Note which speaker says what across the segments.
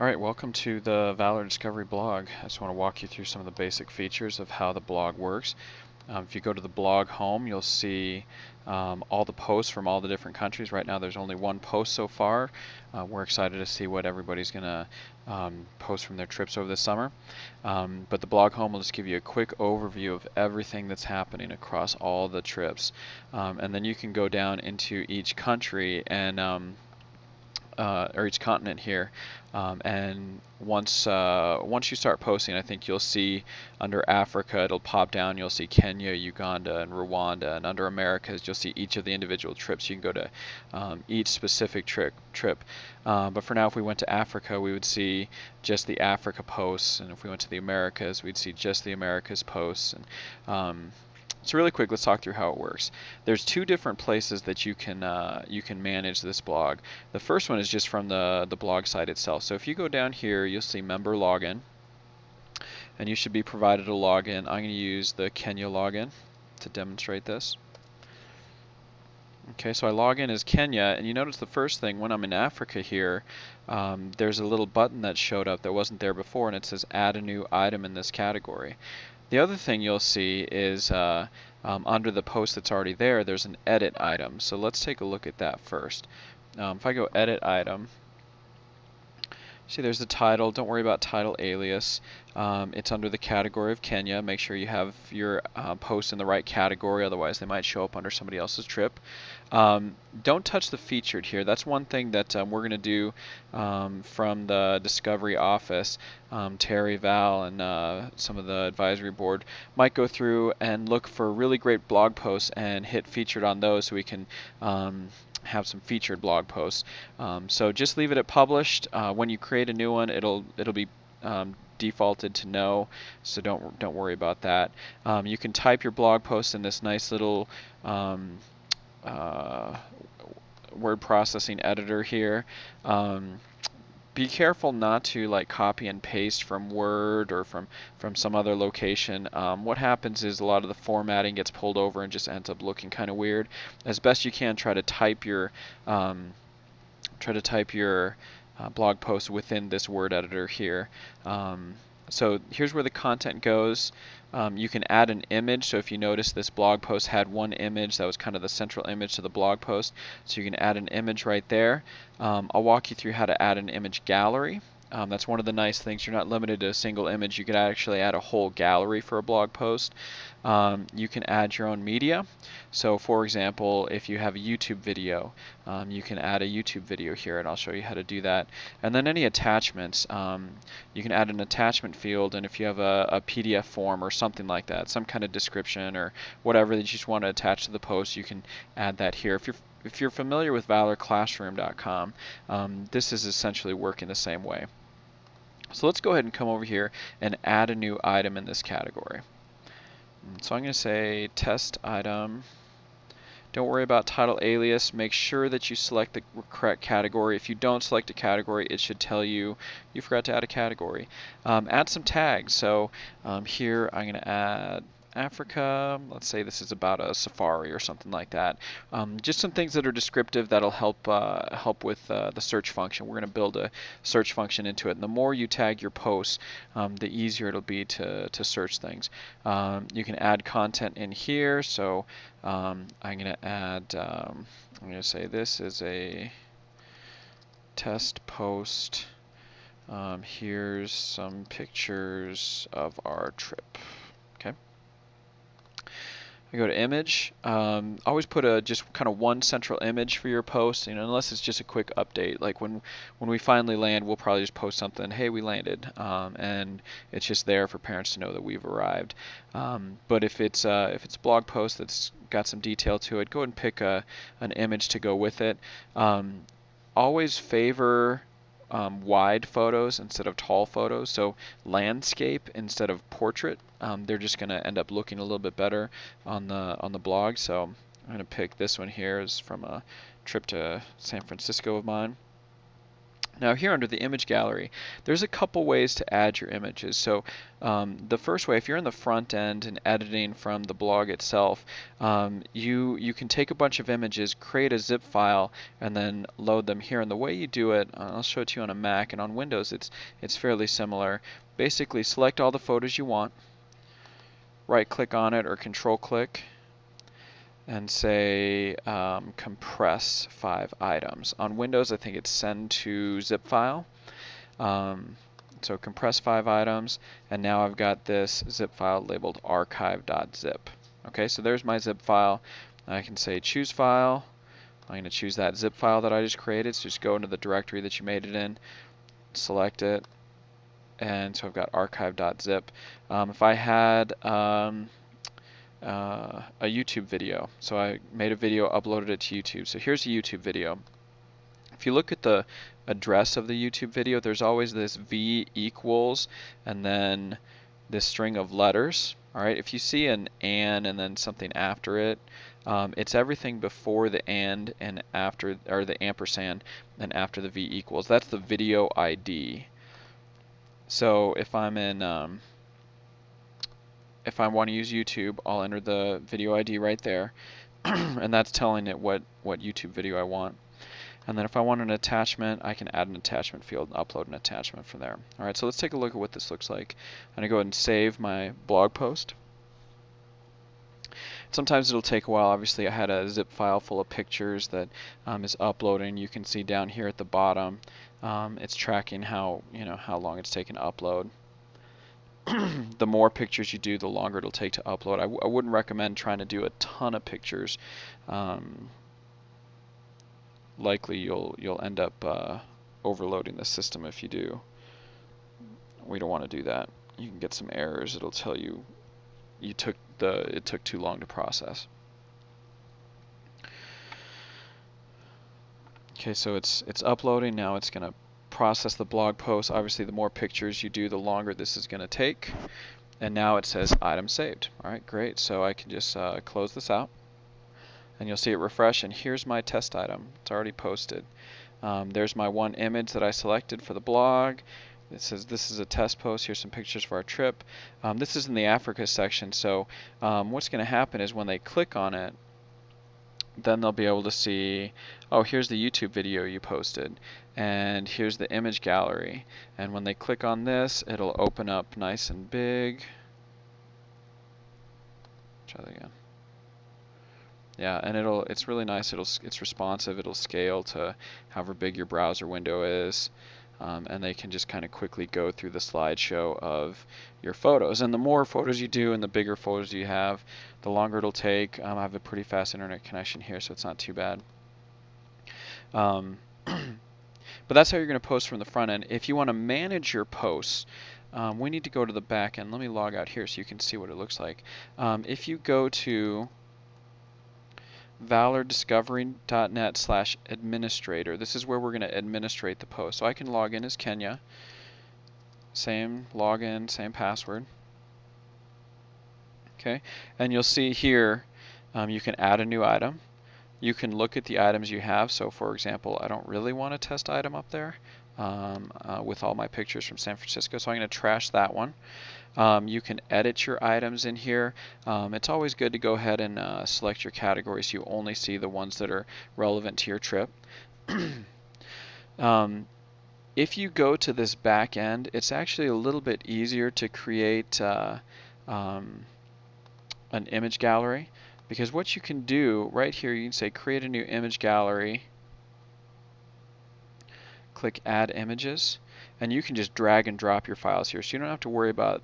Speaker 1: Alright, welcome to the Valor Discovery blog. I just want to walk you through some of the basic features of how the blog works. If you go to the blog home, you'll see all the posts from all the different countries. Right now there's only one post so far. We're excited to see what everybody's going to post from their trips over the summer. But the blog home will just give you a quick overview of everything that's happening across all the trips. And then you can go down into each country and or each continent here. And once you start posting, I think you'll see under Africa, it'll pop down. You'll see Kenya, Uganda, and Rwanda. And under Americas, you'll see each of the individual trips. You can go to each specific trip. But for now, if we went to Africa, we would see just the Africa posts. And if we went to the Americas, we'd see just the Americas posts. And so really quick, let's talk through how it works. There's two different places that you can manage this blog. The first one is just from the blog site itself. So if you go down here, you'll see member login, and you should be provided a login. I'm going to use the Kenya login to demonstrate this. Okay, so I log in as Kenya, and you notice the first thing when I'm in Africa here, there's a little button that showed up that wasn't there before, and it says add a new item in this category. The other thing you'll see is under the post that's already there, there's an edit item. So let's take a look at that first. If I go edit item, see there's the title. Don't worry about title alias. It's under the category of Kenya. Make sure you have your posts in the right category, otherwise they might show up under somebody else's trip. Don't touch the featured here. That's one thing that we're going to do from the Discovery office. Terry, Val, and some of the advisory board might go through and look for really great blog posts and hit featured on those so we can have some featured blog posts. So just leave it at published. When you create a new one, it'll be defaulted to no, so don't worry about that. You can type your blog post in this nice little word processing editor here. Be careful not to like copy and paste from Word or from some other location. What happens is a lot of the formatting gets pulled over and just ends up looking kind of weird. As best you can, try to type your blog post within this Word editor here. So here's where the content goes. You can add an image, so if you notice this blog post had one image that was kind of the central image to the blog post, so you can add an image right there. I'll walk you through how to add an image gallery. That's one of the nice things. You're not limited to a single image. You could actually add a whole gallery for a blog post. You can add your own media. So for example, if you have a YouTube video, you can add a YouTube video here, and I'll show you how to do that. And then any attachments, you can add an attachment field, and if you have a PDF form or something like that, some kind of description or whatever that you just want to attach to the post, you can add that here. If you're familiar with valorclassroom.com, this is essentially working the same way. So let's go ahead and come over here and add a new item in this category. So I'm going to say test item. Don't worry about title alias. Make sure that you select the correct category. If you don't select a category, it should tell you you forgot to add a category. Add some tags. So here I'm going to add Africa. Let's say this is about a safari or something like that. Just some things that are descriptive that'll help with the search function. We're going to build a search function into it. And the more you tag your posts, the easier it'll be to search things. You can add content in here. So I'm going to add. I'm going to say this is a test post. Here's some pictures of our trip. Okay. I go to image. Always put just kind of one central image for your post, unless it's just a quick update. Like when we finally land, we'll probably just post something, hey, we landed, and it's just there for parents to know that we've arrived. But if it's a blog post that's got some detail to it, go ahead and pick an image to go with it. Always favor wide photos instead of tall photos, so landscape instead of portrait. They're just going to end up looking a little bit better on the blog. So I'm going to pick this one here. Is from a trip to San Francisco of mine. Now here under the image gallery, there's a couple ways to add your images. So the first way, if you're in the front end and editing from the blog itself, you can take a bunch of images, create a zip file, and then load them here. And the way you do it, I'll show it to you on a Mac, and on Windows it's fairly similar. Basically, select all the photos you want, right-click on it or control-click, and say compress 5 items. On Windows, I think it's send to zip file. So compress 5 items, and now I've got this zip file labeled archive.zip. Okay, so there's my zip file. I can say choose file. I'm going to choose that zip file that I just created, so just go into the directory that you made it in, select it, and so I've got archive.zip. If I had a YouTube video. So I made a video, uploaded it to YouTube. So here's a YouTube video. If you look at the address of the YouTube video, there's always this v equals and then this string of letters. All right, if you see an and then something after it, it's everything before the and after, or the ampersand and after the v equals. That's the video ID. So if I'm in if I want to use YouTube, I'll enter the video ID right there, and that's telling it what YouTube video I want. And then if I want an attachment, I can add an attachment field and upload an attachment from there. Alright, so let's take a look at what this looks like. I'm going to go ahead and save my blog post. Sometimes it'll take a while. Obviously, I had a zip file full of pictures that is uploading. You can see down here at the bottom, it's tracking how long it's taken to upload. The more pictures you do, the longer it'll take to upload. I wouldn't recommend trying to do a ton of pictures. Likely you'll end up overloading the system if you do. We don't want to do that. You can get some errors. It'll tell you it took too long to process. Okay, so it's uploading. Now it's going to process the blog post. Obviously, the more pictures you do, the longer this is going to take. And now it says item saved. All right, great. So I can just close this out, and you'll see it refresh. And here's my test item. It's already posted. There's my one image that I selected for the blog. It says this is a test post. Here's some pictures for our trip. This is in the Africa section. So what's going to happen is when they click on it, then they'll be able to see, oh, here's the YouTube video you posted, and here's the image gallery. And when they click on this, it'll open up nice and big. Try that again. Yeah, and it's really nice. It's responsive. It'll scale to however big your browser window is. And they can just kind of quickly go through the slideshow of your photos. And the more photos you do and the bigger photos you have, the longer it'll take. I have a pretty fast internet connection here, so it's not too bad. But that's how you're going to post from the front end. If you want to manage your posts, we need to go to the back end. Let me log out here so you can see what it looks like. If you go to valordiscovery.net/administrator. This is where we're going to administrate the post. So I can log in as Kenya. Same login, same password. Okay, and you'll see here you can add a new item. You can look at the items you have. So for example, I don't really want a test item up there with all my pictures from San Francisco, so I'm going to trash that one. You can edit your items in here. It's always good to go ahead and select your categories so you only see the ones that are relevant to your trip. If you go to this back end, it's actually a little bit easier to create an image gallery, because what you can do right here, you can say create a new image gallery, click add images, and you can just drag and drop your files here, so you don't have to worry about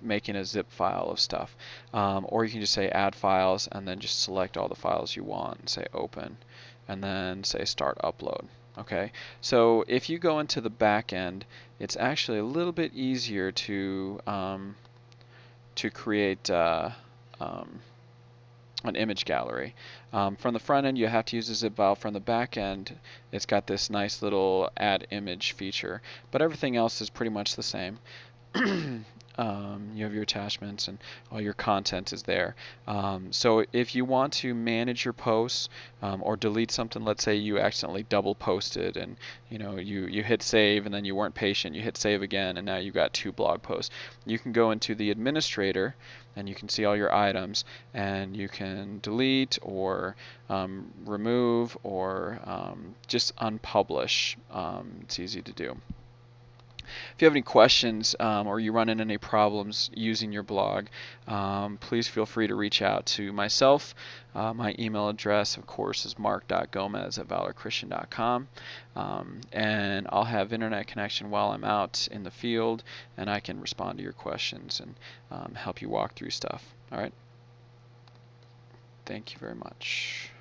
Speaker 1: making a zip file of stuff. Or you can just say add files and then just select all the files you want and say open, and then say start upload. Okay, so if you go into the back end, it's actually a little bit easier to create an image gallery. From the front end, you have to use a zip file. From the back end, it's got this nice little add image feature, but everything else is pretty much the same. You have your attachments and all your content is there. So if you want to manage your posts or delete something, let's say you accidentally double posted and you hit save and then you weren't patient, you hit save again and now you've got 2 blog posts. You can go into the administrator and you can see all your items and you can delete or remove or just unpublish. It's easy to do. If you have any questions or you run into any problems using your blog, please feel free to reach out to myself. My email address, of course, is mark.gomez@valorchristian.com, and I'll have internet connection while I'm out in the field, and I can respond to your questions and help you walk through stuff. All right. Thank you very much.